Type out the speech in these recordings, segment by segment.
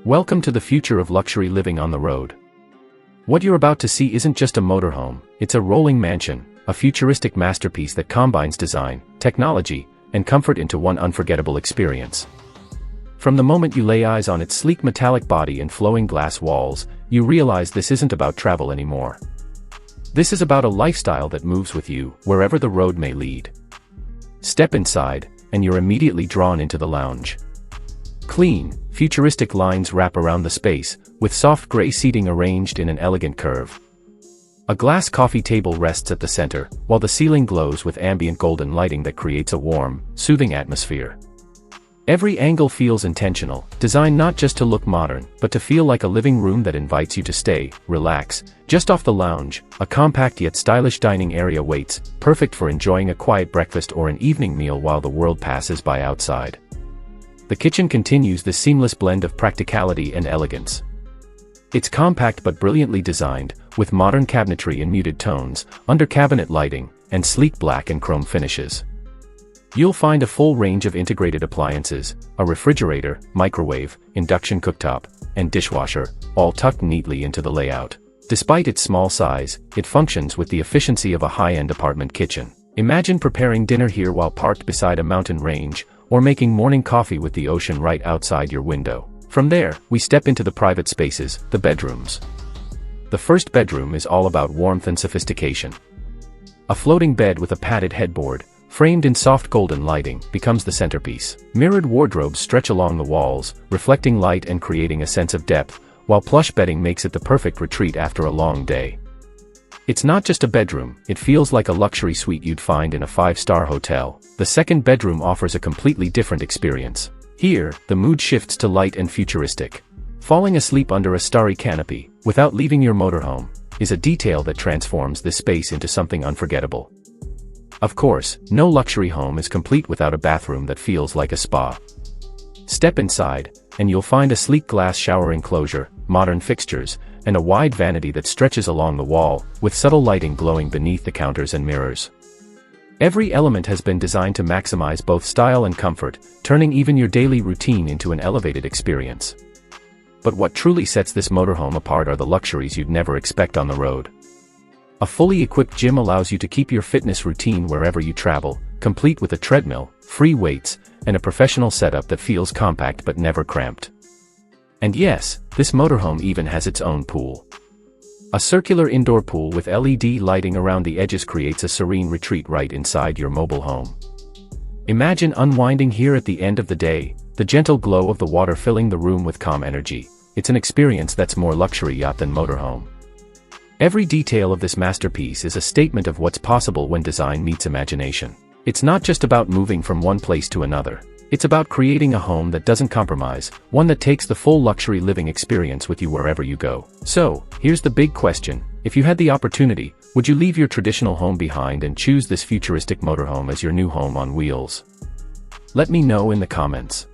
Welcome to the future of luxury living on the road. What you're about to see isn't just a motorhome, it's a rolling mansion, a futuristic masterpiece that combines design, technology, and comfort into one unforgettable experience. From the moment you lay eyes on its sleek metallic body and flowing glass walls, you realize this isn't about travel anymore. This is about a lifestyle that moves with you, wherever the road may lead. Step inside, and you're immediately drawn into the lounge. Clean, futuristic lines wrap around the space, with soft gray seating arranged in an elegant curve. A glass coffee table rests at the center, while the ceiling glows with ambient golden lighting that creates a warm, soothing atmosphere. Every angle feels intentional, designed not just to look modern, but to feel like a living room that invites you to stay, relax. Just off the lounge, a compact yet stylish dining area waits, perfect for enjoying a quiet breakfast or an evening meal while the world passes by outside. The kitchen continues this seamless blend of practicality and elegance. It's compact but brilliantly designed, with modern cabinetry in muted tones, under-cabinet lighting, and sleek black and chrome finishes. You'll find a full range of integrated appliances, a refrigerator, microwave, induction cooktop, and dishwasher, all tucked neatly into the layout. Despite its small size, it functions with the efficiency of a high-end apartment kitchen. Imagine preparing dinner here while parked beside a mountain range, or making morning coffee with the ocean right outside your window. From there, we step into the private spaces, the bedrooms. The first bedroom is all about warmth and sophistication. A floating bed with a padded headboard, framed in soft golden lighting, becomes the centerpiece. Mirrored wardrobes stretch along the walls, reflecting light and creating a sense of depth, while plush bedding makes it the perfect retreat after a long day. It's not just a bedroom, it feels like a luxury suite you'd find in a five-star hotel. The second bedroom offers a completely different experience. Here, the mood shifts to light and futuristic. Falling asleep under a starry canopy, without leaving your motorhome, is a detail that transforms this space into something unforgettable. Of course, no luxury home is complete without a bathroom that feels like a spa. Step inside, and you'll find a sleek glass shower enclosure, modern fixtures, and a wide vanity that stretches along the wall, with subtle lighting glowing beneath the counters and mirrors. Every element has been designed to maximize both style and comfort, turning even your daily routine into an elevated experience. But what truly sets this motorhome apart are the luxuries you'd never expect on the road. A fully equipped gym allows you to keep your fitness routine wherever you travel, complete with a treadmill, free weights, and a professional setup that feels compact but never cramped. And yes, this motorhome even has its own pool. A circular indoor pool with LED lighting around the edges creates a serene retreat right inside your mobile home. Imagine unwinding here at the end of the day, the gentle glow of the water filling the room with calm energy. It's an experience that's more luxury yacht than motorhome. Every detail of this masterpiece is a statement of what's possible when design meets imagination. It's not just about moving from one place to another. It's about creating a home that doesn't compromise, one that takes the full luxury living experience with you wherever you go. So, here's the big question. If you had the opportunity, would you leave your traditional home behind and choose this futuristic motorhome as your new home on wheels? Let me know in the comments.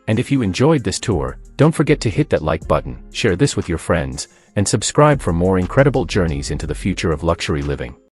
And if you enjoyed this tour, don't forget to hit that like button, share this with your friends, and subscribe for more incredible journeys into the future of luxury living.